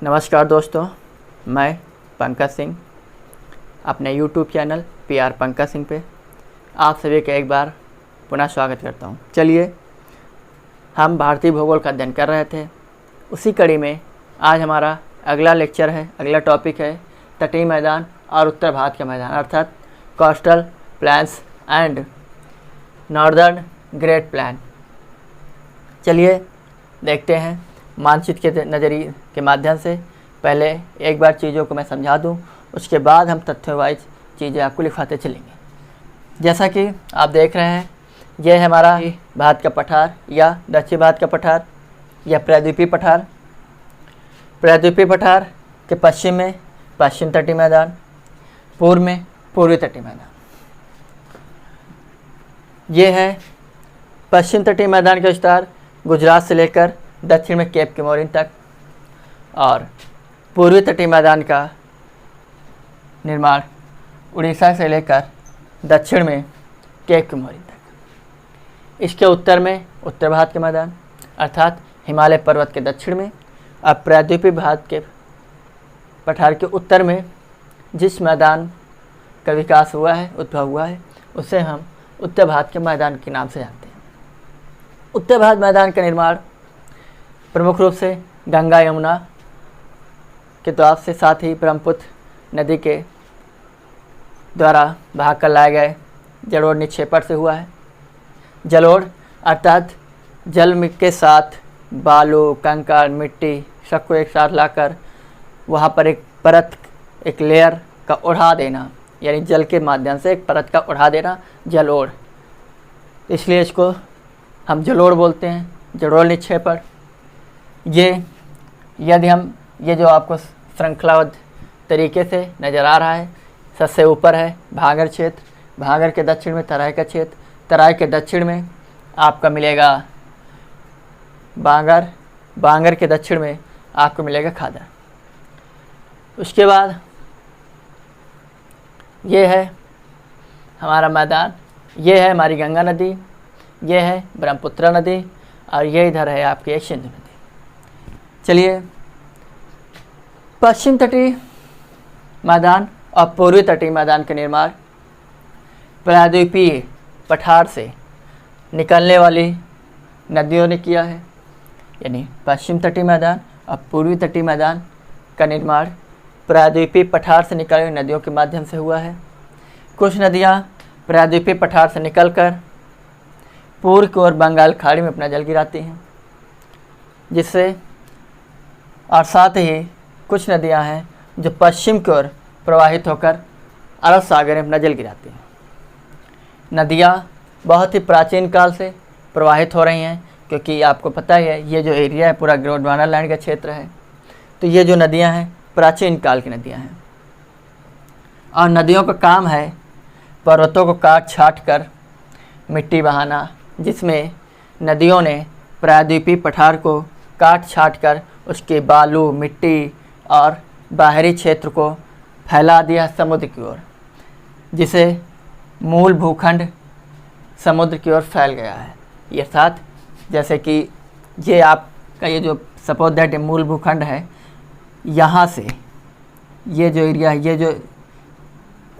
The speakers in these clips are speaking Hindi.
नमस्कार दोस्तों, मैं पंकज सिंह अपने YouTube channel PR Pankaj Singh पे आप सभी का एक बार पुनः स्वागत करता हूँ। चलिए, हम भारतीय भूगोल का अध्ययन कर रहे थे, उसी कड़ी में आज हमारा अगला लेक्चर है, अगला टॉपिक है तटीय मैदान और उत्तर भारत के मैदान, अर्थात coastal plains and northern great plain. चलिए देखते हैं मानचित्र के नज़रिए के माध्यम से। पहले एक बार चीज़ों को मैं समझा दूं, उसके बाद हम तथ्यों वाइज चीज़ें आपको लिखवाते चलेंगे। जैसा कि आप देख रहे हैं, यह है हमारा भारत का पठार या दक्षिण भारत का पठार या प्रायद्वीपीय पठार। प्रायद्वीपीय पठार के पश्चिम में पश्चिम तटीय मैदान, पूर्व में पूर्वी तटीय मैदान। ये है पश्चिम तटीय मैदान का विस्तार गुजरात से लेकर दक्षिण में केप केमोरिन तक, और पूर्वी तटीय मैदान का निर्माण उड़ीसा से लेकर दक्षिण में केप केमोरिन तक। इसके उत्तर में उत्तर भारत के मैदान अर्थात हिमालय पर्वत के दक्षिण में। अब प्रायद्वीपीय भारत के पठार के उत्तर में जिस मैदान का विकास हुआ है, उद्भव हुआ है, उसे हम उत्तर भारत के मैदान के नाम से जानते हैं। उत्तर भारत मैदान का निर्माण प्रमुख रूप से गंगा यमुना के द्वार से, साथ ही ब्रह्मपुत्र नदी के द्वारा बहा कर लाए गए जलोढ़ निक्षेपण से हुआ है। जलोढ़ अर्थात जल के साथ बालू, कंकड़, मिट्टी सबको एक साथ लाकर वहाँ पर एक परत, एक लेयर का उड़ा देना, यानी जल के माध्यम से एक परत का उड़ा देना, जलोढ़। इसलिए इसको हम जलोढ़ बोलते हैं, जलोढ़ निक्षेपण। ये यदि हम ये जो आपको श्रृंखलाबद्ध तरीके से नज़र आ रहा है, सबसे ऊपर है भांगर क्षेत्र, भांगर के दक्षिण में तराई का क्षेत्र, तराई के दक्षिण में आपका मिलेगा बांगर, बांगर के दक्षिण में आपको मिलेगा खादर। उसके बाद ये है हमारा मैदान, ये है हमारी गंगा नदी, ये है ब्रह्मपुत्र नदी, और ये इधर है आपकी एक सिंधु नदी। चलिए, पश्चिम तटीय मैदान और पूर्वी तटीय मैदान का निर्माण प्रायद्वीपीय पठार से निकलने वाली नदियों ने किया है। यानी पश्चिम तटीय मैदान और पूर्वी तटीय मैदान का निर्माण प्रायद्वीपीय पठार से निकली हुई नदियों के माध्यम से हुआ है। कुछ नदियाँ प्रायद्वीपीय पठार से निकलकर पूर्व की ओर बंगाल खाड़ी में अपना जल गिराती हैं, जिससे, और साथ ही कुछ नदियां हैं जो पश्चिम की ओर प्रवाहित होकर अरब सागर में अपना जल गिराती हैं। नदियां बहुत ही प्राचीन काल से प्रवाहित हो रही हैं, क्योंकि आपको पता ही है ये जो एरिया है पूरा गोंडवाना लैंड का क्षेत्र है, तो ये जो नदियां हैं प्राचीन काल की नदियां हैं। और नदियों का काम है पर्वतों को काट छाट कर मिट्टी बहाना, जिसमें नदियों ने प्रायद्वीपीय पठार को काट छाट कर उसके बालू, मिट्टी और बाहरी क्षेत्र को फैला दिया समुद्र की ओर, जिसे मूल भूखंड समुद्र की ओर फैल गया है। अर्थात जैसे कि ये आपका ये जो सपोज दैट मूल भूखंड है, यहाँ से ये जो एरिया है,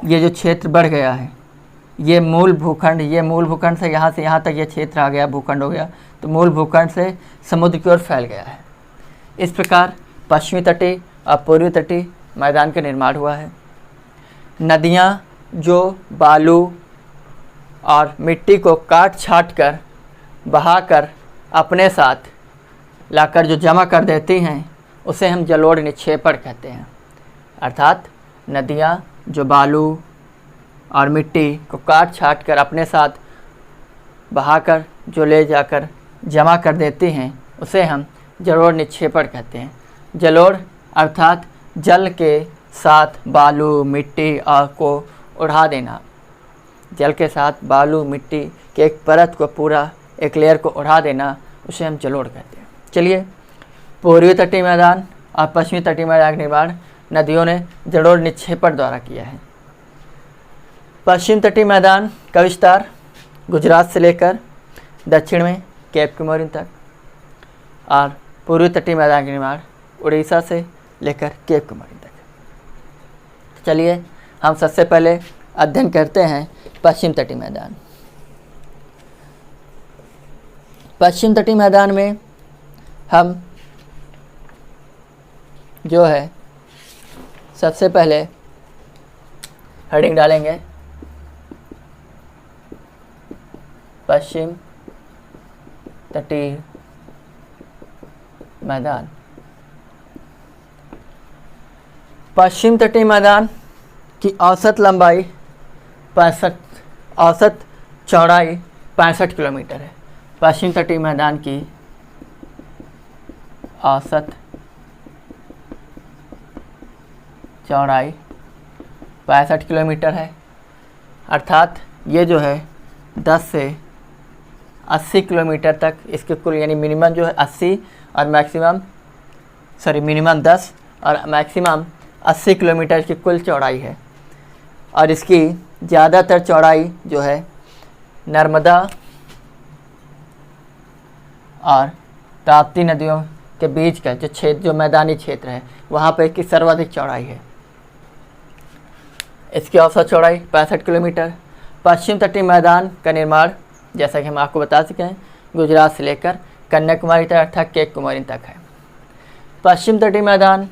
ये जो क्षेत्र बढ़ गया है, ये मूल भूखंड से यहाँ तक ये क्षेत्र आ गया, भूखंड हो गया, तो मूल भूखंड से समुद्र की ओर फैल गया है। इस प्रकार पश्चिमी तटीय और पूर्वी तटीय मैदान का निर्माण हुआ है। नदियाँ जो बालू और मिट्टी को काट छाट कर बहाकर अपने साथ लाकर जो जमा कर देती हैं, उसे हम जलोढ़ निक्षेपण कहते हैं। अर्थात नदियाँ जो बालू और मिट्टी को काट छाट कर अपने साथ बहाकर जो ले जाकर जमा कर देती हैं, उसे हम जलोढ़ निक्षेपण कहते हैं। जलोढ़ अर्थात जल के साथ बालू, मिट्टी और को उड़ा देना, जल के साथ बालू, मिट्टी के एक परत को, पूरा एक लेयर को उड़ा देना, उसे हम जलोढ़ कहते हैं। चलिए, पूर्वी तटीय मैदान और पश्चिमी तटीय मैदान का निर्माण नदियों ने जलोढ़ निक्षेपण द्वारा किया है। पश्चिम तटीय मैदान का विस्तार गुजरात से लेकर दक्षिण में केप केमोरिन तक, और पूर्वी तटीय मैदान का निर्माण उड़ीसा से लेकर केप कमोरिन तक। चलिए हम सबसे पहले अध्ययन करते हैं पश्चिम तटीय मैदान। पश्चिम तटीय मैदान में हम जो है सबसे पहले हेडिंग डालेंगे पश्चिम तटीय मैदान। पश्चिम तटीय मैदान की औसत लंबाई 65, औसत चौड़ाई 65 किलोमीटर है। पश्चिम तटीय मैदान की औसत चौड़ाई 65 किलोमीटर है, अर्थात ये जो है 10 से 80 किलोमीटर तक इसके कुल, यानी मिनिमम जो है 80 और मैक्सिमम मिनिमम 10 और मैक्सिमम 80 किलोमीटर की कुल चौड़ाई है। और इसकी ज़्यादातर चौड़ाई जो है नर्मदा और ताप्ती नदियों के बीच का जो क्षेत्र, जो मैदानी क्षेत्र है, वहाँ पर इसकी सर्वाधिक चौड़ाई है। इसकी औसत चौड़ाई 65 किलोमीटर। पश्चिम तटीय मैदान का निर्माण, जैसा कि हम आपको बता चुके हैं, गुजरात से लेकर कन्याकुमारी तक अर्थात केप कमोरिन तक है। पश्चिम तटीय मैदान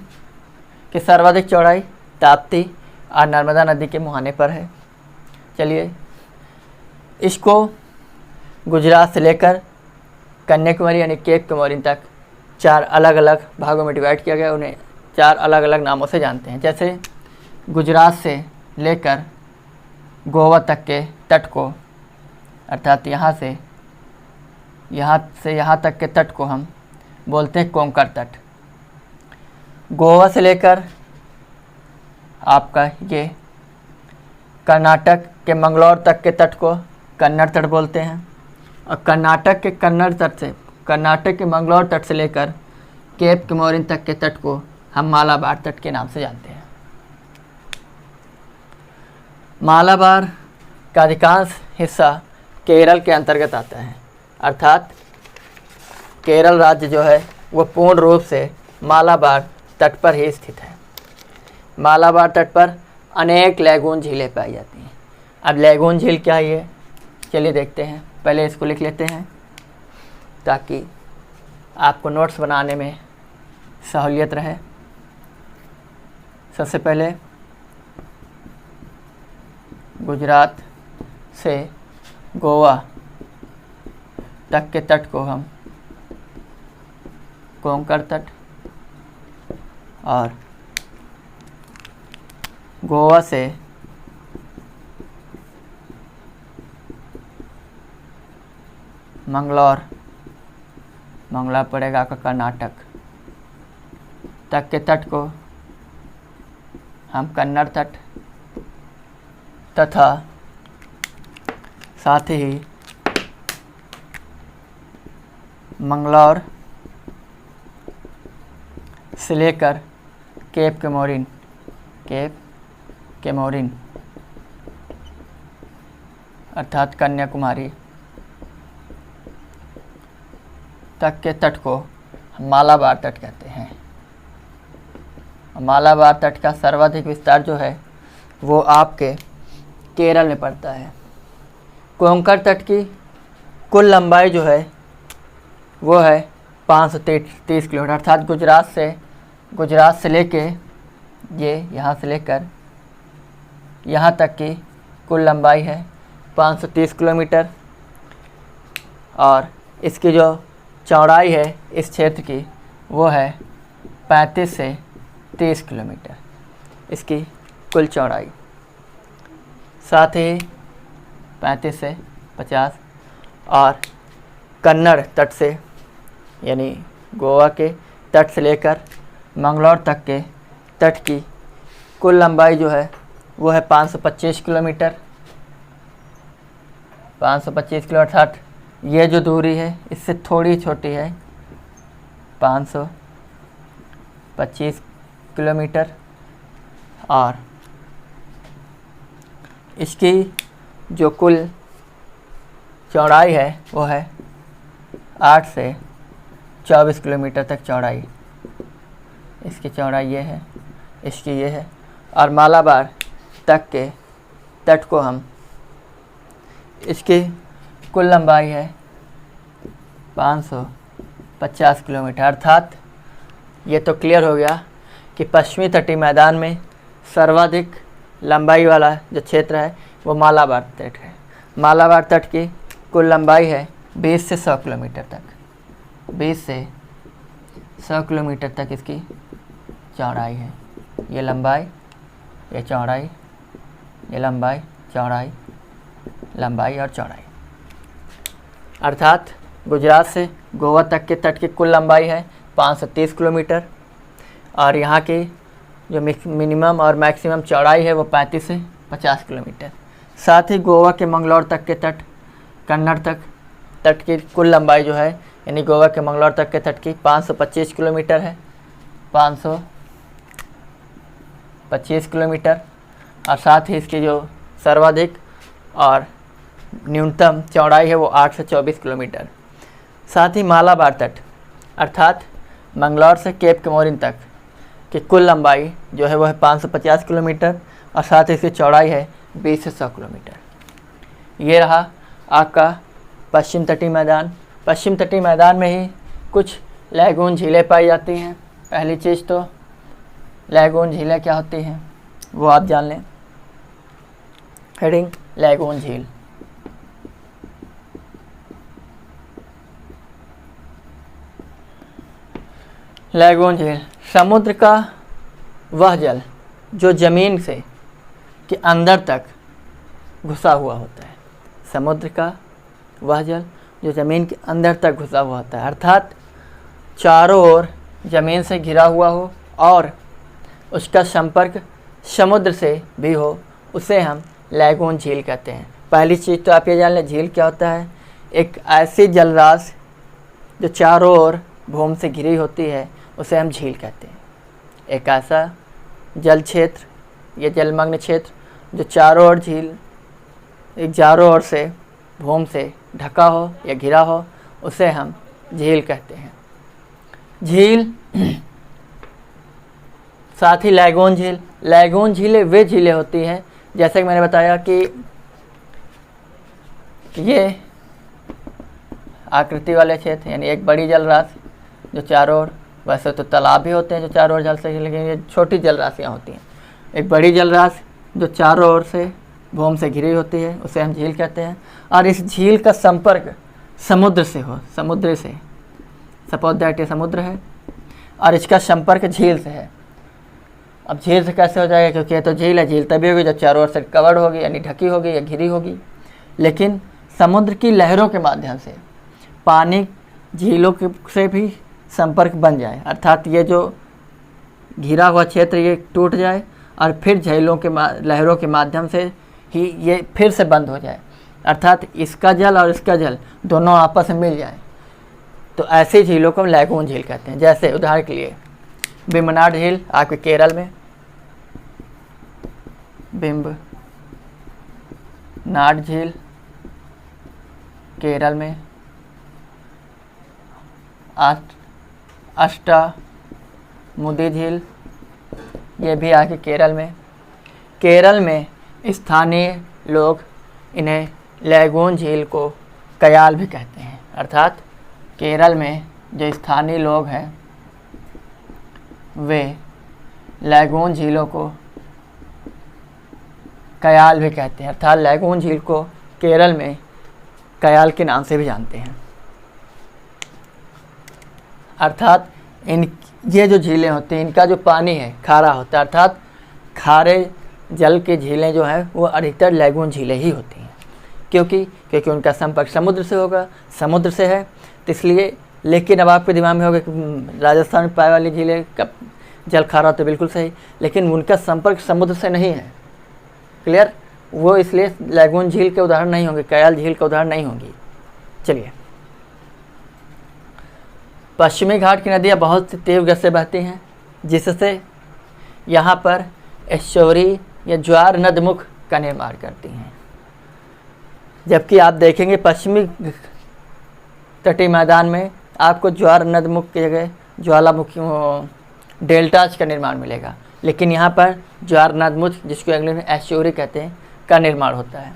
की सर्वाधिक चौड़ाई ताप्ती और नर्मदा नदी के मुहाने पर है। चलिए इसको गुजरात से लेकर कन्याकुमारी यानी केप कमोरिन तक 4 अलग अलग भागों में डिवाइड किया गया। उन्हें 4 अलग अलग नामों से जानते हैं। जैसे गुजरात से लेकर गोवा तक के तट को, अर्थात यहाँ से यहाँ तक के तट को हम बोलते हैं कोंकण तट। गोवा से लेकर आपका ये कर्नाटक के मंगलौर तक के तट को कन्नड़ तट बोलते हैं। और कर्नाटक के मंगलौर तट से लेकर केप कमोरिन तक के तट को हम मालाबार तट के नाम से जानते हैं। मालाबार का अधिकांश हिस्सा केरल के अंतर्गत आता है, अर्थात केरल राज्य जो है वो पूर्ण रूप से मालाबार तट पर ही स्थित है। मालाबार तट पर अनेक लैगून झीलें पाई जाती हैं। अब लैगून झील क्या है ये, चलिए देखते हैं। पहले इसको लिख लेते हैं ताकि आपको नोट्स बनाने में सहूलियत रहे। सबसे पहले गुजरात से गोवा तक के तट को हम कोंकण तट, और गोवा से मंगलौर पड़ेगा आपका कर्नाटक तक के तट को हम कन्नड़ तट, तथा साथ ही मंगलौर से लेकर केप कमोरिन अर्थात कन्याकुमारी तक के तट को मालाबार तट कहते हैं। मालाबार तट का सर्वाधिक विस्तार जो है वो आपके केरल में पड़ता है। कोंकण तट की कुल लंबाई जो है वो है 530 किलोमीटर, अर्थात गुजरात से लेके ये यहाँ से लेकर यहाँ तक की कुल लंबाई है 530 किलोमीटर। और इसकी जो चौड़ाई है इस क्षेत्र की वो है 35 से 30 किलोमीटर इसकी कुल चौड़ाई। साथ ही 35 से 50 और कन्नड़ तट से, यानी गोवा के तट से लेकर मंगलौर तक के तट की कुल लंबाई जो है वो है 525 किलोमीटर। 525 किलो अर्थात ये जो दूरी है इससे थोड़ी छोटी है, 525 किलोमीटर। और इसकी जो कुल चौड़ाई है वो है 8 से 24 किलोमीटर तक चौड़ाई इसकी चौड़ाई ये है, इसकी ये है, और मालाबार तक के तट को हम, इसकी कुल लंबाई है 550 किलोमीटर। अर्थात ये तो क्लियर हो गया कि पश्चिमी तटीय मैदान में सर्वाधिक लंबाई वाला जो क्षेत्र है वो मालाबार तट है। मालाबार तट की कुल लंबाई है 20 से 100 किलोमीटर तक, 20 से 100 किलोमीटर तक इसकी चौड़ाई है। ये लंबाई, ये चौड़ाई, ये लंबाई, चौड़ाई, लंबाई और चौड़ाई। अर्थात गुजरात से गोवा तक के तट की कुल लंबाई है 530 किलोमीटर, और यहाँ की जो मिनिमम और मैक्सिमम चौड़ाई है वो 35 से 50 किलोमीटर। साथ ही गोवा के मंगलौर तक के तट, कन्नड़ तट की कुल लंबाई जो है, यानी गोवा के मंगलौर तक के तट की 525 किलोमीटर है, 525 किलोमीटर। और साथ ही इसकी जो सर्वाधिक और न्यूनतम चौड़ाई है वो 8 से 24 किलोमीटर। साथ ही मालाबार तट अर्थात मंगलौर से केप कमोरिन तक की कुल लंबाई जो है वह है 550 किलोमीटर, और साथ ही इसकी चौड़ाई है 20 से 100 किलोमीटर। ये रहा आपका पश्चिम तटीय मैदान। पश्चिम तटीय मैदान में ही कुछ लैगून झीलें पाई जाती हैं। पहली चीज़ तो लैगून झीलें क्या होती हैं वो आप जान लें। हेडिंग लैगून झील। लैगून झील समुद्र का वह जल जो ज़मीन से के अंदर तक घुसा हुआ होता है। समुद्र का वह जल जो ज़मीन के अंदर तक घुसा हुआ होता है, अर्थात चारों ओर ज़मीन से घिरा हुआ हो और उसका संपर्क समुद्र से भी हो, उसे हम लैगून झील कहते हैं। पहली चीज़ तो आप ये जान लें, झील क्या होता है। एक ऐसी जलराशि जो चारों ओर भूमि से घिरी होती है उसे हम झील कहते हैं। एक ऐसा जल क्षेत्र, ये जलमग्न क्षेत्र जो चारों ओर झील, एक चारों ओर से भूमि से ढका हो या घिरा हो, उसे हम झील कहते हैं। झील साथ ही लैगून झील। लैगून झीलें वे झीलें होती हैं, जैसे कि मैंने बताया कि ये आकृति वाले क्षेत्र, यानी एक बड़ी जलराशि जो चारों ओर, वैसे तो तालाब भी होते हैं जो चारों ओर जल से, लेकिन ये छोटी जलराशियाँ होती हैं। एक बड़ी जलराशि जो चारों ओर से भूमि से घिरी होती है उसे हम झील कहते हैं। और इस झील का संपर्क समुद्र से हो, समुद्र से, सपोज दैट ये समुद्र है और इसका संपर्क झील से है। अब झील से कैसे हो जाएगा, क्योंकि ये तो झील है, झील तभी होगी जब चारों ओर से कवर्ड होगी, यानी ढकी होगी या घिरी होगी। लेकिन समुद्र की लहरों के माध्यम से पानी झीलों से भी संपर्क बन जाए, अर्थात ये जो घिरा हुआ क्षेत्र ये टूट जाए और फिर झीलों के लहरों के माध्यम से ही ये फिर से बंद हो जाए, अर्थात इसका जल और इसका जल दोनों आपस में मिल जाए, तो ऐसी झीलों को हम लैगून झील कहते हैं। जैसे उदाहरण के लिए वेम्बनाड झील आपके केरल में, वेम्बनाड झील केरल में, अष्टामुदी झील ये भी आके केरल में। केरल में स्थानीय लोग इन्हें लैगून झील को कयाल भी कहते हैं, अर्थात केरल में जो स्थानीय लोग हैं वे लैगून झीलों को कयाल भी कहते हैं, अर्थात लैगून झील को केरल में कयाल के नाम से भी जानते हैं। अर्थात ये जो झीलें होती हैं इनका जो पानी है खारा होता है, अर्थात खारे जल की झीलें जो हैं वो अधिकतर लैगून झीलें ही होती हैं। क्योंकि उनका संपर्क समुद्र से होगा, समुद्र से है तो इसलिए। लेकिन अब आपके दिमाग में होगा कि राजस्थान में पाए वाली झीलें का जल खारा होता है, बिल्कुल सही, लेकिन उनका संपर्क समुद्र से नहीं है। क्लियर, वो इसलिए लैगून झील के उदाहरण नहीं होंगे, कयाल झील का उदाहरण नहीं होंगी। चलिए, पश्चिमी घाट की नदियाँ बहुत तीव्र गति से बहती हैं, जिससे यहाँ पर एस्चुरी या ज्वार नदमुख का निर्माण करती हैं। जबकि आप देखेंगे पश्चिमी तटीय मैदान में आपको ज्वार नदमुख की जगह ज्वालामुखी डेल्टाज का निर्माण मिलेगा। लेकिन यहाँ पर ज्वार नदमुच, जिसको इंग्लिश में एस्चुरी कहते हैं, का निर्माण होता है।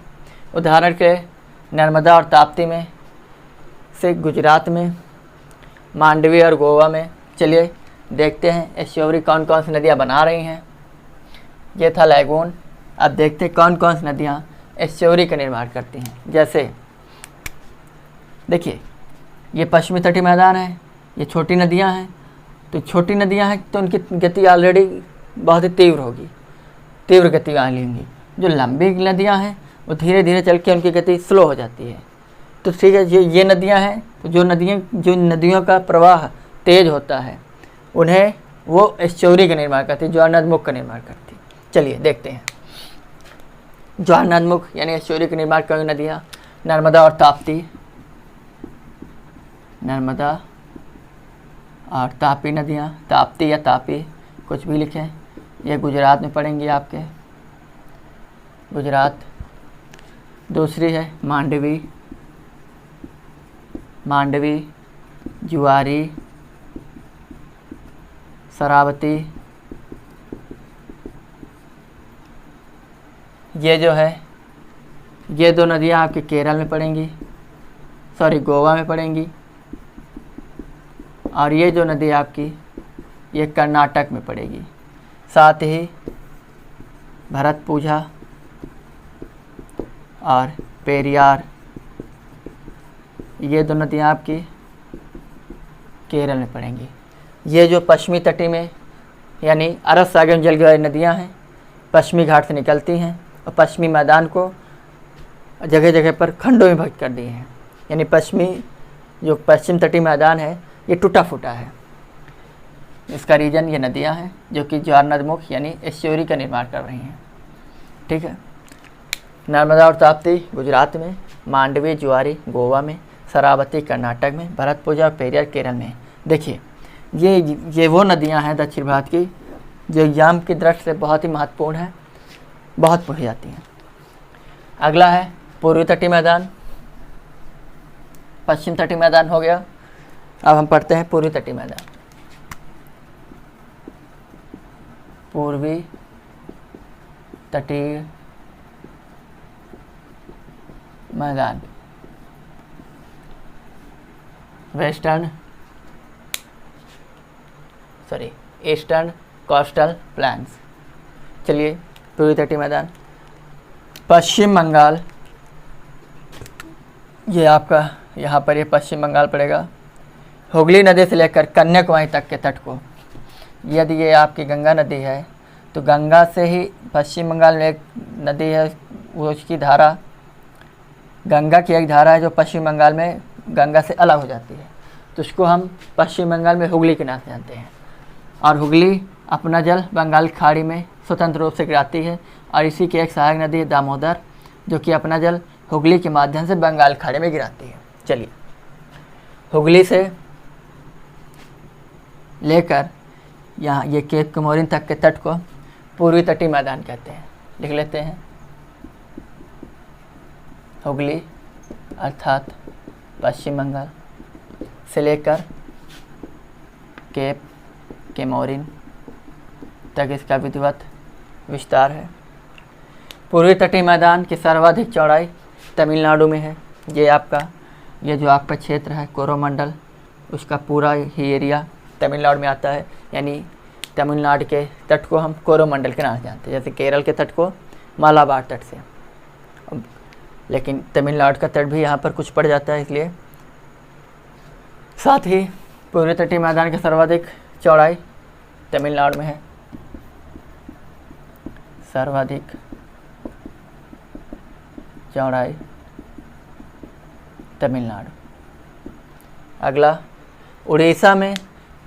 उदाहरण के नर्मदा और ताप्ती में से गुजरात में, मांडवी और गोवा में। चलिए देखते हैं एस्चुरी कौन कौन सी नदियाँ बना रही हैं। ये था लैगून। अब देखते हैं कौन कौन सी नदियाँ एस्चुरी का निर्माण करती हैं। जैसे देखिए, ये पश्चिमी तटीय मैदान है, ये छोटी नदियाँ हैं। तो छोटी नदियाँ हैं तो उनकी गति ऑलरेडी बहुत ही तीव्र होगी, तीव्र गति वाली होंगी। जो लंबी नदियाँ हैं वो धीरे धीरे चल के उनकी गति स्लो हो जाती है। तो ठीक है, ये नदियाँ हैं, तो जो नदियों का प्रवाह तेज होता है उन्हें वो एस्चुरी का निर्माण करती है, ज्वार नदमुख का निर्माण करती है। चलिए देखते हैं ज्वार नदमुख यानी एस्चुरी का निर्माण कई नदियाँ, नर्मदा और ताप्ती। नर्मदा और तापी नदियाँ, ताप्ती या तापी कुछ भी लिखें, ये गुजरात में पड़ेंगी आपके, गुजरात। दूसरी है मांडवी, मांडवी, जुआरी, शरावती। ये जो है, ये दो नदियाँ आपके केरल में पड़ेंगी, सॉरी गोवा में पड़ेंगी। और ये जो नदी आपकी ये कर्नाटक में पड़ेगी। साथ ही भरतपुझा और पेरियार, ये दो नदियाँ आपकी केरल में पड़ेंगी। ये जो पश्चिमी तटी में यानी अरब सागर में जल गई नदियाँ हैं, पश्चिमी घाट से निकलती हैं और पश्चिमी मैदान को जगह जगह पर खंडों में भाग कर दिए हैं। यानी जो पश्चिम तटीय मैदान है ये टूटा फूटा है। इसका रीजन ये नदियाँ हैं जो कि ज्वार नदमुख यानी एस्चुरी का निर्माण कर रही हैं। ठीक है, नर्मदा और ताप्ती गुजरात में, मांडवी जुआरी गोवा में, शरावती कर्नाटक में, भरतपुझा और पेरियार केरल में। देखिए ये वो नदियाँ हैं दक्षिण भारत की जो एग्जाम की दृष्टि से बहुत ही महत्वपूर्ण है, बहुत पूछी जाती हैं। अगला है पूर्वी तटीय मैदान। पश्चिम तटीय मैदान हो गया, अब हम पढ़ते हैं पूर्वी तटीय मैदान। पूर्वी तटीय मैदान, ईस्टर्न कोस्टल प्लेन्स। चलिए पूर्वी तटीय मैदान, पश्चिम बंगाल, ये आपका यहाँ पर ये पश्चिम बंगाल पड़ेगा। हुगली नदी से लेकर कन्याकुमारी तक के तट को, यदि ये आपकी गंगा नदी है तो गंगा से ही पश्चिम बंगाल में एक नदी है, वो उसकी धारा, गंगा की एक धारा है जो पश्चिम बंगाल में गंगा से अलग हो जाती है, तो उसको हम पश्चिम बंगाल में हुगली के नाम से जानते हैं। और हुगली अपना जल बंगाल खाड़ी में स्वतंत्र रूप से गिराती है और इसी की एक सहायक नदी है दामोदर, जो कि अपना जल हुगली के माध्यम से बंगाल खाड़ी में गिराती है। चलिए हुगली से लेकर यहाँ ये केप कमोरिन तक के तट को पूर्वी तटीय मैदान कहते हैं। लिख लेते हैं, हुगली अर्थात पश्चिम बंगाल से लेकर केप केमोरिन तक इसका विधिवत विस्तार है। पूर्वी तटीय मैदान की सर्वाधिक चौड़ाई तमिलनाडु में है। ये जो आपका क्षेत्र है कोरोमंडल, उसका पूरा ही एरिया तमिलनाडु में आता है। यानी तमिलनाडु के तट को हम कोरोमंडल के नाम से जानते हैं, जैसे केरल के तट को मालाबार तट से, लेकिन तमिलनाडु का तट भी यहाँ पर कुछ पड़ जाता है इसलिए। साथ ही पूर्वी तटीय मैदान की सर्वाधिक चौड़ाई तमिलनाडु में है, सर्वाधिक चौड़ाई तमिलनाडु। अगला उड़ीसा में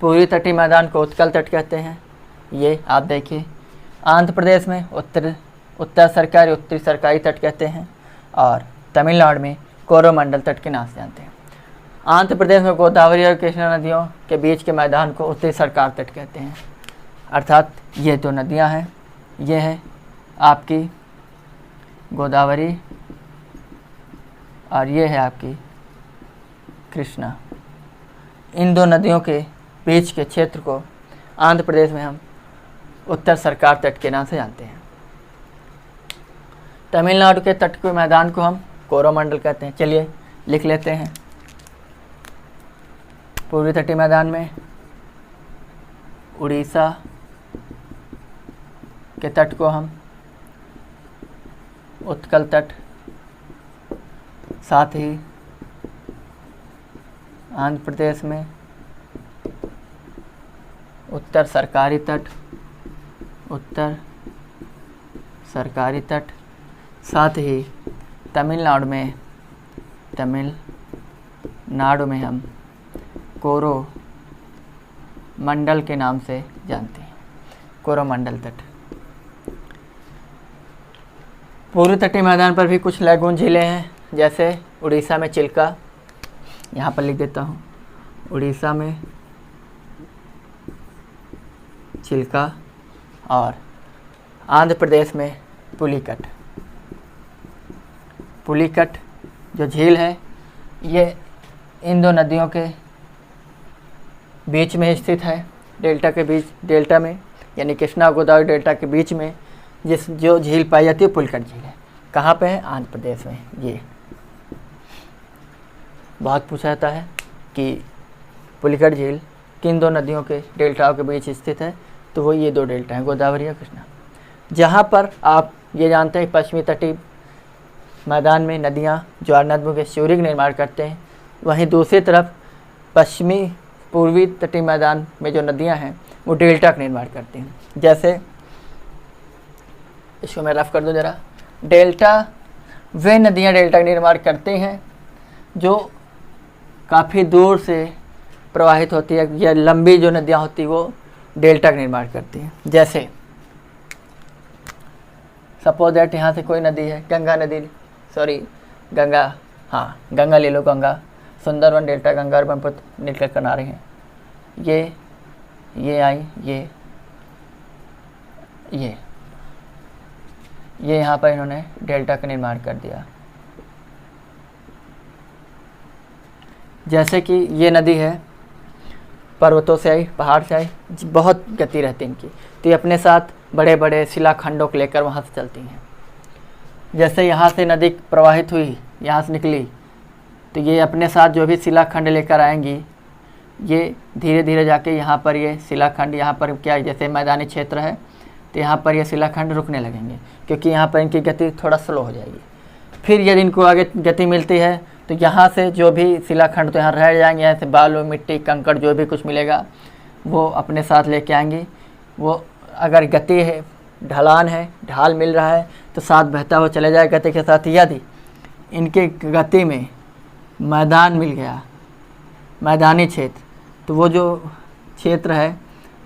पूर्वी तटीय मैदान को उत्कल तट कहते हैं। ये आप देखिए, आंध्र प्रदेश में उत्तर सरकारी उत्तरी सरकारी तट कहते हैं और तमिलनाडु में कोरोमंडल तट के नाम से जानते हैं। आंध्र प्रदेश में गोदावरी और कृष्णा नदियों के बीच के मैदान को उत्तरी सरकार तट कहते हैं। अर्थात ये दो नदियां हैं, ये है आपकी गोदावरी और ये है आपकी कृष्णा। इन दो नदियों के बीच के क्षेत्र को आंध्र प्रदेश में हम उत्तर सरकार तट के नाम से जानते हैं। तमिलनाडु के तट के मैदान को हम कोरोमंडल कहते हैं। चलिए लिख लेते हैं। पूर्वी तटीय मैदान में उड़ीसा के तट को हम उत्कल तट, साथ ही आंध्र प्रदेश में उत्तर सरकारी तट, उत्तर सरकारी तट, साथ ही तमिलनाडु में हम कोरोमंडल के नाम से जानते हैं, कोरोमंडल तट। पूर्वी तटीय मैदान पर भी कुछ लैगून झीलें हैं, जैसे उड़ीसा में चिल्का, यहाँ पर लिख देता हूँ, उड़ीसा में चिल्का, और आंध्र प्रदेश में पुलिकट। पुलिकट जो झील है ये इन दो नदियों के बीच में स्थित है, डेल्टा के बीच, डेल्टा में यानी कृष्णा गोदावरी डेल्टा के बीच में जो झील पाई जाती है पुलिकट झील है। कहाँ पे है? आंध्र प्रदेश में। ये बहुत पूछा जाता है कि पुलिकट झील किन दो नदियों के डेल्टाओं के बीच स्थित है, तो वो ये दो डेल्टा हैं, गोदावरी और कृष्णा। जहाँ पर आप ये जानते हैं पश्चिमी तटीय मैदान में नदियाँ ज्वार नदों के सूर्य निर्माण करते हैं, वहीं दूसरी तरफ पूर्वी तटीय मैदान में जो नदियाँ हैं वो डेल्टा का निर्माण करती हैं। जैसे इसको मैं रफ कर दूँ ज़रा। डेल्टा वे नदियाँ डेल्टा का निर्माण करती हैं जो काफ़ी दूर से प्रवाहित होती है, या लंबी जो नदियाँ होती वो डेल्टा का निर्माण करती हैं। जैसे सपोज दैट यहाँ से कोई नदी है, गंगा नदी, गंगा, हाँ गंगा ले लो, गंगा, सुंदरवन डेल्टा, गंगा और ब्रह्मपुत्र निकल कर आ रहे हैं। ये आई, ये यहाँ पर इन्होंने डेल्टा का निर्माण कर दिया। जैसे कि ये नदी है, पर्वतों से आई, पहाड़ से आई, बहुत गति रहती है इनकी, तो ये अपने साथ बड़े बड़े शिलाखंडों को लेकर वहाँ से चलती हैं। जैसे यहाँ से नदी प्रवाहित हुई, यहाँ से निकली, तो ये अपने साथ जो भी शिलाखंड लेकर आएंगी, ये धीरे धीरे जाके यहाँ पर ये शिलाखंड, यहाँ पर क्या है, जैसे मैदानी क्षेत्र है तो यहाँ पर ये शिलाखंड रुकने लगेंगे, क्योंकि यहाँ पर इनकी गति थोड़ा स्लो हो जाएगी। फिर यदि इनको आगे गति मिलती है तो यहाँ से जो भी शिलाखंड तो यहाँ रह जाएंगे, यहाँ से बालू, मिट्टी, कंकड़ जो भी कुछ मिलेगा वो अपने साथ लेके आएंगी। वो अगर गति है, ढलान है, ढाल मिल रहा है तो साथ बहता हुआ चले जाए गति के साथ। यदि इनके गति में मैदान मिल गया, मैदानी क्षेत्र, तो वो जो क्षेत्र है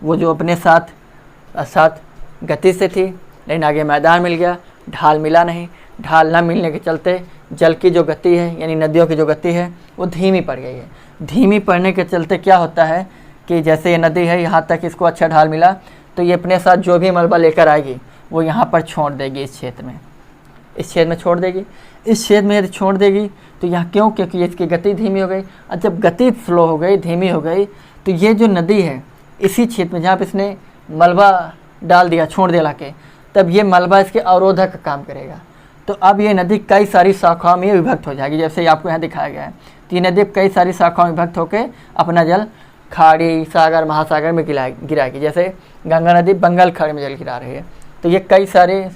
वो जो अपने साथ गति से थी, लेकिन आगे मैदान मिल गया, ढाल मिला नहीं, ढाल ना मिलने के चलते जल की जो गति है यानी नदियों की जो गति है वो धीमी पड़ गई है। धीमी पड़ने के चलते क्या होता है कि जैसे ये नदी है, यहाँ तक इसको अच्छा ढाल मिला तो ये अपने साथ जो भी मलबा लेकर आएगी वो यहाँ पर छोड़ देगी, इस क्षेत्र में छोड़ देगी। इस क्षेत्र में यदि छोड़ देगी तो यहाँ क्यों? क्योंकि इसकी गति धीमी हो गई। और जब गति स्लो हो गई, धीमी हो गई, तो ये जो नदी है इसी क्षेत्र में जहाँ पर इसने मलबा डाल दिया, छोड़ दिया लाके, तब ये मलबा इसके अवरोधक का काम करेगा। तो अब ये नदी कई सारी शाखाओं में विभक्त हो जाएगी, जैसे आपको यहाँ दिखाया गया है। तो ये नदी कई सारी शाखाओं में विभक्त होकर अपना जल खाड़ी, सागर, महासागर में गिराएगी। जैसे गंगा नदी बंगाल खाड़ी में जल गिरा रही है, तो ये कई सारे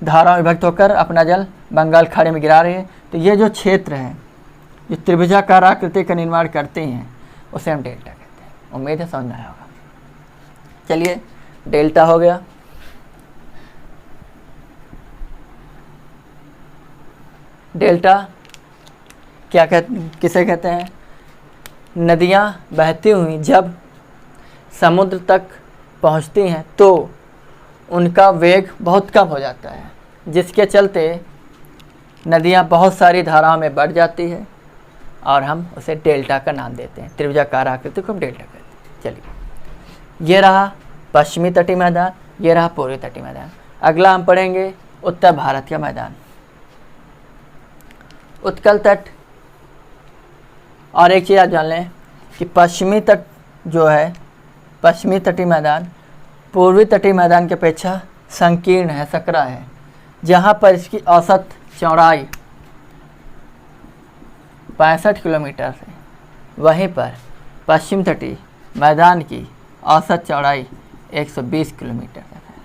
धाराओं में विभक्त होकर अपना जल बंगाल खाड़ी में गिरा रही है। तो ये जो क्षेत्र है, जो त्रिभुजाकार आकृति का निर्माण करते हैं, उसे हम डेल्टा कहते हैं। उम्मीद है समझ में आया होगा। चलिए, डेल्टा हो गया। डेल्टा किसे कहते हैं? नदियाँ बहती हुई जब समुद्र तक पहुँचती हैं तो उनका वेग बहुत कम हो जाता है, जिसके चलते नदियाँ बहुत सारी धाराओं में बढ़ जाती है और हम उसे डेल्टा का नाम देते हैं। त्रिभुजाकार आकृति को हम डेल्टा कहते हैं। चलिए, ये रहा पश्चिमी तटीय मैदान, ये रहा पूर्वी तटीय मैदान। अगला हम पढ़ेंगे उत्तर भारत का मैदान, उत्कल तट। और एक चीज़ आप जान लें कि पश्चिमी तट जो है पश्चिमी तटीय मैदान पूर्वी तटीय मैदान की अपेक्षा संकीर्ण है, सकरा है, जहाँ पर इसकी औसत चौड़ाई 65 किलोमीटर है। वहीं पर पश्चिम तटीय मैदान की औसत चौड़ाई 120 किलोमीटर तक है।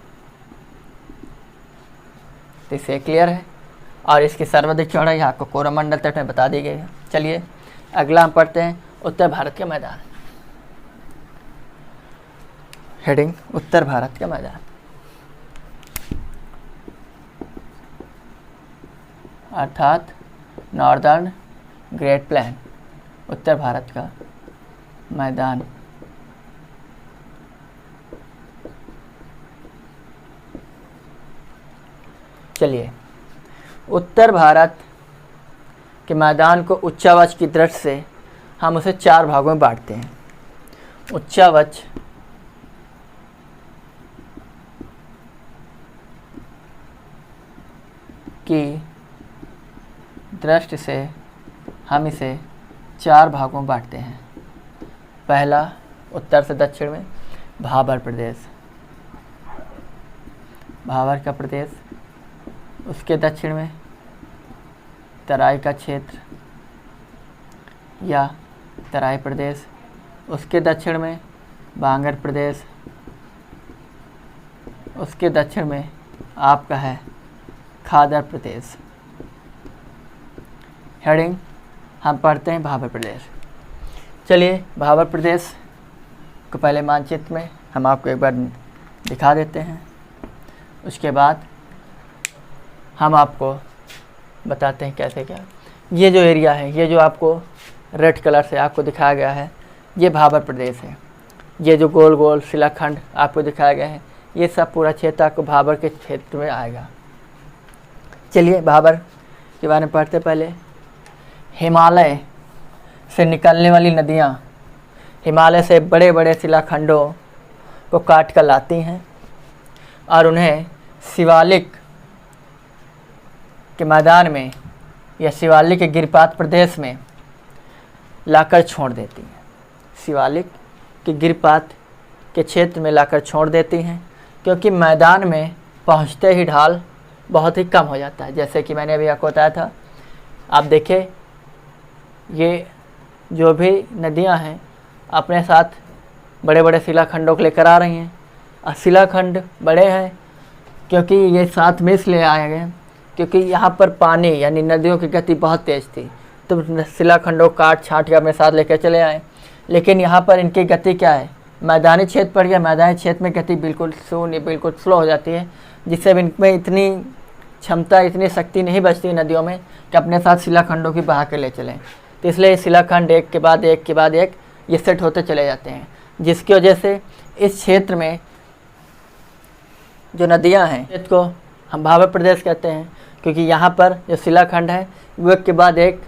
तो इसे क्लियर है। और इसकी सर्वाधिक चौड़ाई आपको कोरोमंडल तट में बता दी गई है। चलिए अगला हम पढ़ते हैं उत्तर भारत के मैदान। हेडिंग उत्तर भारत के मैदान, अर्थात नॉर्दर्न ग्रेट प्लेन, उत्तर भारत का मैदान। चलिए उत्तर भारत के मैदान को उच्चावच की दृष्टि से हम उसे 4 भागों में बांटते हैं। उच्चावच की दृष्टि से हम इसे 4 भागों में बांटते हैं। पहला, उत्तर से दक्षिण में भाबर प्रदेश, भाबर का प्रदेश। उसके दक्षिण में तराई का क्षेत्र या तराई प्रदेश। उसके दक्षिण में बांगर प्रदेश। उसके दक्षिण में आपका है खादर प्रदेश। हेडिंग हम पढ़ते हैं भाबर प्रदेश। चलिए भाबर प्रदेश को पहले मानचित्र में हम आपको एक बार दिखा देते हैं, उसके बाद हम आपको बताते हैं कैसे क्या। ये जो एरिया है, ये जो आपको रेड कलर से आपको दिखाया गया है, ये भाबर प्रदेश है। ये जो गोल गोल शिलाखंड आपको दिखाया गया है, ये सब पूरा क्षेत्र आपको भाबर के क्षेत्र में आएगा। चलिए भाबर के बारे में पढ़ते। पहले हिमालय से निकलने वाली नदियाँ हिमालय से बड़े बड़े शिलाखंडों को काट कर लाती हैं और उन्हें शिवालिक के मैदान में या शिवालिक के गिरपात प्रदेश में लाकर छोड़ देती हैं। शिवालिक के गिरपात के क्षेत्र में लाकर छोड़ देती हैं, क्योंकि मैदान में पहुंचते ही ढाल बहुत ही कम हो जाता है। जैसे कि मैंने अभी आपको बताया था, आप देखिए ये जो भी नदियां हैं अपने साथ बड़े बड़े शिलाखंडों को लेकर आ रही हैं। और शिलाखंड बड़े हैं क्योंकि ये साथ में इसलिए आए गए क्योंकि यहाँ पर पानी यानी नदियों की गति बहुत तेज़ थी, तो शिलाखंडों काट छाट के अपने साथ लेकर चले आए। लेकिन यहाँ पर इनकी गति क्या है, मैदानी क्षेत्र पर या मैदानी क्षेत्र में गति बिल्कुल शून्य, बिल्कुल स्लो हो जाती है, जिससे इनमें इतनी क्षमता, इतनी शक्ति नहीं बचती नदियों में कि अपने साथ शिलाखंडों की बहा के ले चलें। तो इसलिए शिलाखंड एक के बाद एक के बाद एक ये सेट होते चले जाते हैं, जिसकी वजह से इस क्षेत्र में जो नदियां हैं इसको हम भाबर प्रदेश कहते हैं, क्योंकि यहाँ पर जो शिलाखंड है वो एक के बाद एक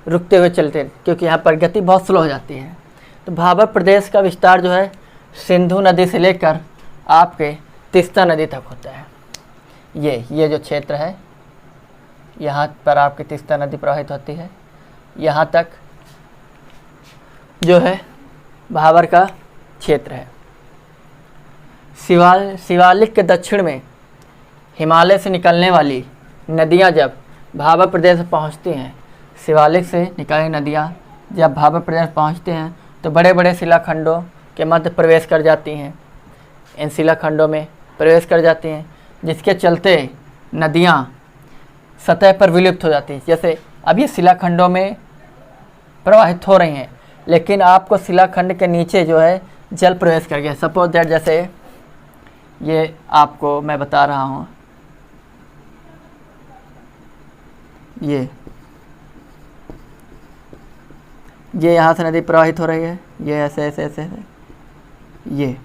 रुकते हुए चलते हैं, क्योंकि यहाँ पर गति बहुत स्लो हो जाती है। तो भाबर प्रदेश का विस्तार जो है सिंधु नदी से लेकर आपके तीस्ता नदी तक होता है। ये जो क्षेत्र है यहाँ पर आपकी तीस्ता नदी प्रवाहित होती है, यहाँ तक जो है भाबर का क्षेत्र है। शिवालिक के दक्षिण में हिमालय से निकलने वाली नदियाँ जब भाबर प्रदेश पहुँचती हैं, शिवालिक से निकली नदियाँ जब भाबर प्रदेश पहुँचते हैं तो बड़े बड़े शिलाखंडों के मध्य प्रवेश कर जाती हैं। इन शिलाखंडों में प्रवेश कर जाती हैं, जिसके चलते नदियाँ सतह पर विलुप्त हो जाती हैं। जैसे अब ये शिलाखंडों में प्रवाहित हो रही हैं, लेकिन आपको शिलाखंड के नीचे जो है जल प्रवेश कर गया। सपोज दैट जैसे ये आपको मैं बता रहा हूँ, ये यहाँ से नदी प्रवाहित हो रही है, ये ऐसे ऐसे ऐसे है। ये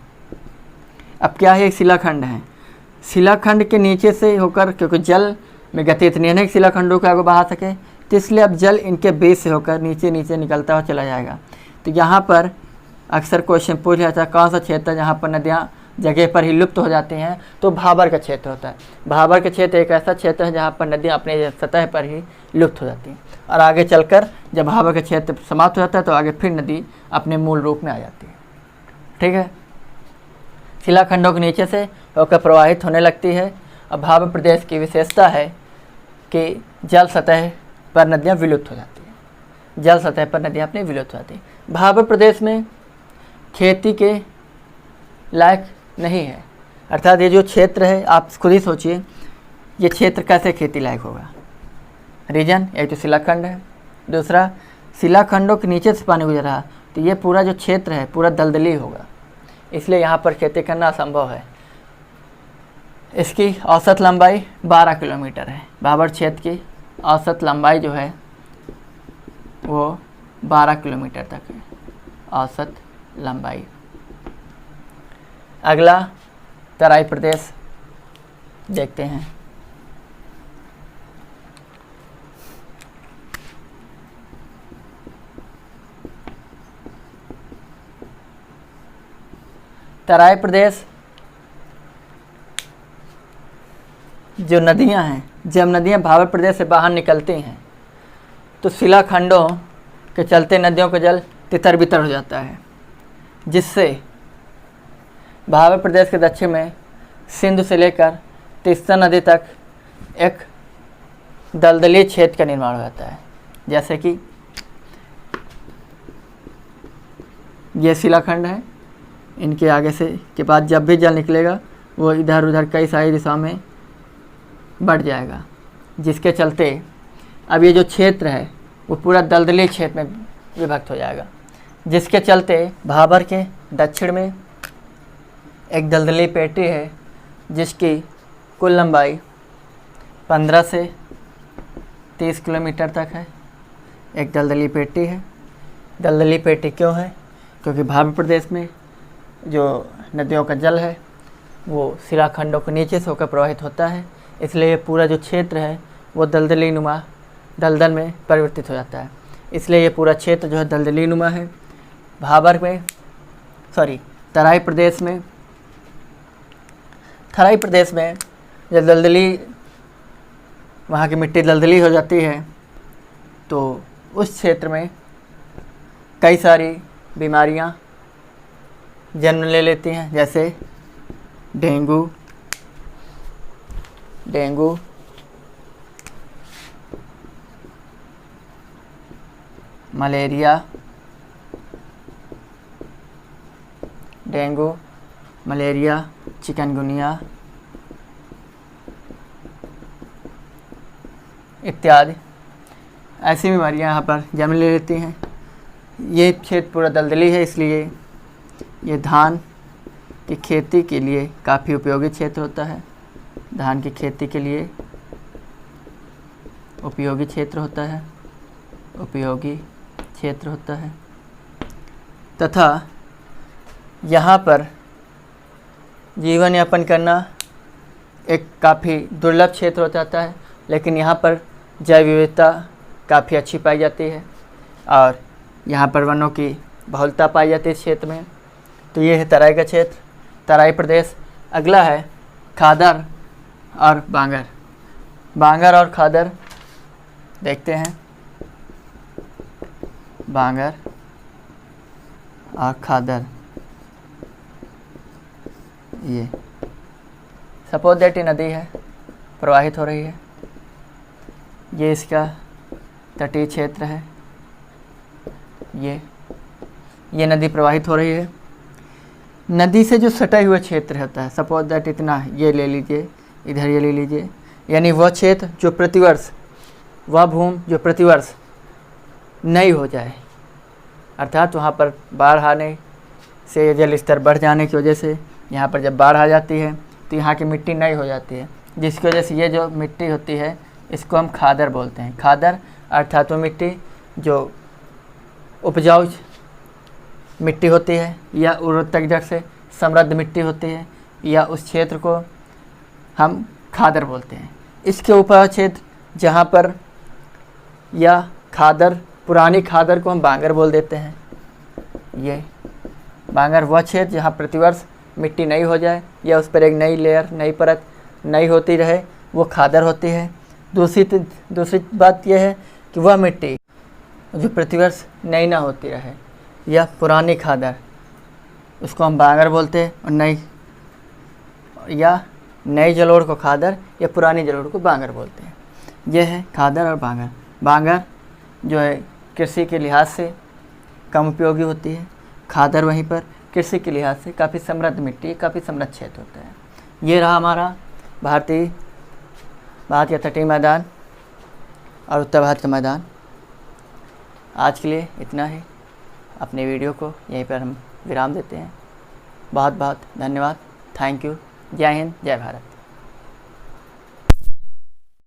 अब क्या है, एक शिलाखंड है, शिलाखंड के नीचे से होकर, क्योंकि जल में गति इतनी है कि शिलाखंडों को आगे बहा सके, तो इसलिए अब जल इनके बीच से होकर नीचे नीचे निकलता हुआ चला जाएगा। तो यहाँ पर अक्सर क्वेश्चन पूछ जाता है कौन सा क्षेत्र है जहाँ पर नदियाँ जगह पर ही लुप्त हो जाती हैं, तो भाबर का क्षेत्र होता है। भाबर का क्षेत्र एक ऐसा क्षेत्र है जहाँ पर नदियाँ अपने सतह पर ही लुप्त हो जाती हैं, और आगे चलकर जब भाबर का क्षेत्र समाप्त हो जाता है तो आगे फिर नदी अपने मूल रूप में आ जाती है। ठीक है, शिलाखंडों के नीचे से होकर प्रवाहित होने लगती है। और भाबर प्रदेश की विशेषता है कि जल सतह पर नदियाँ विलुप्त हो जाती हैं, जल सतह पर नदियाँ अपनी विलुप्त हो जाती हैं। भाबर प्रदेश में खेती के लायक नहीं है, अर्थात ये जो क्षेत्र है, आप खुद ही सोचिए ये क्षेत्र कैसे खेती लायक होगा। रीजन एक तो शिलाखंड है, दूसरा शिलाखंडों के नीचे से पानी गुजर रहा, तो ये पूरा जो क्षेत्र है पूरा दलदली होगा, इसलिए यहाँ पर खेती करना असंभव है। इसकी औसत लंबाई 12 किलोमीटर है। भाबर क्षेत्र की औसत लंबाई जो है वो 12 किलोमीटर तक है, औसत लंबाई। अगला तराई प्रदेश देखते हैं। तराई प्रदेश जो नदियां हैं, जब नदियां भाबर प्रदेश से बाहर निकलती हैं तो शिलाखंडों के चलते नदियों का जल तितर बितर हो जाता है, जिससे भाबर प्रदेश के दक्षिण में सिंधु से लेकर तीस्ता नदी तक एक दलदली क्षेत्र का निर्माण हो जाता है। जैसे कि ये शिलाखंड है, इनके आगे से के बाद जब भी जल निकलेगा वो इधर उधर कई सारी दिशाओं में बढ़ जाएगा, जिसके चलते अब ये जो क्षेत्र है वो पूरा दलदली क्षेत्र में विभक्त हो जाएगा, जिसके चलते भाबर के दक्षिण में एक दलदली पेटी है जिसकी कुल लंबाई 15 से 30 किलोमीटर तक है। एक दलदली पेटी है। दलदली पेटी क्यों है? क्योंकि भाबर प्रदेश में जो नदियों का जल है वो शिलाखंडों के नीचे से होकर प्रवाहित होता है, इसलिए ये पूरा जो क्षेत्र है वो दलदली नुमा दलदल में परिवर्तित हो जाता है। इसलिए ये पूरा क्षेत्र जो है दलदली नुमा है। तराई प्रदेश में जब दलदली, वहाँ की मिट्टी दलदली हो जाती है तो उस क्षेत्र में कई सारी बीमारियाँ जन्म ले लेती हैं, जैसे डेंगू, मलेरिया, चिकनगुनिया इत्यादि ऐसी बीमारियां यहाँ पर जन्म ले लेती हैं। ये क्षेत्र पूरा दलदली है, इसलिए ये धान की खेती के लिए काफ़ी उपयोगी क्षेत्र होता है। धान की खेती के लिए उपयोगी क्षेत्र होता है तथा यहाँ पर जीवन यापन करना एक काफ़ी दुर्लभ क्षेत्र हो जाता है, लेकिन यहाँ पर जैव विविधता काफ़ी अच्छी पाई जाती है और यहाँ पर वनों की बहुलता पाई जाती है इस क्षेत्र में। तो ये है तराई का क्षेत्र, तराई प्रदेश। अगला है खादर और बांगर। बांगर और खादर देखते हैं। बांगर और खादर, ये सपोज दैट नदी है, प्रवाहित हो रही है। ये इसका तटीय क्षेत्र है। ये नदी प्रवाहित हो रही है। नदी से जो सटे हुए क्षेत्र होता है, सपोज दैट इतना ये ले लीजिए, इधर ये ले लीजिए, यानी वह क्षेत्र जो प्रतिवर्ष, वह भूमि जो प्रतिवर्ष नई हो जाए, अर्थात वहाँ पर बाढ़ आने से जल स्तर बढ़ जाने की वजह से यहाँ पर जब बाढ़ आ जाती है तो यहाँ की मिट्टी नई हो जाती है, जिसकी वजह से ये जो मिट्टी होती है इसको हम खादर बोलते हैं। खादर अर्थात वो मिट्टी जो उपजाऊ मिट्टी होती है या उर्वरक जड़ से समृद्ध मिट्टी होती है, या उस क्षेत्र को हम खादर बोलते हैं। इसके ऊपर क्षेत्र जहाँ पर या खादर, पुरानी खादर को हम बांगर बोल देते हैं। ये बांगर वह क्षेत्र जहाँ प्रतिवर्ष मिट्टी नई हो जाए या उस पर एक नई लेयर, नई परत नई होती रहे, वो खादर होती है। दूसरी बात यह है कि वह मिट्टी जो प्रतिवर्ष नई ना होती रहे या पुरानी खादर, उसको हम बांगर बोलते हैं, और नई या नई जलोढ़ को खादर या पुरानी जलोढ़ को बांगर बोलते हैं। यह है खादर और बांगर। बांगर जो है कृषि के लिहाज से कम उपयोगी होती है, खादर वहीं पर कृषि के लिहाज से काफ़ी समृद्ध मिट्टी, काफ़ी समृद्ध क्षेत्र होता है। ये रहा हमारा भारत के तटीय मैदान और उत्तर भारत का मैदान। आज के लिए इतना ही। अपने वीडियो को यहीं पर हम विराम देते हैं। बहुत बहुत धन्यवाद। Thank you. जय हिंद, जय भारत।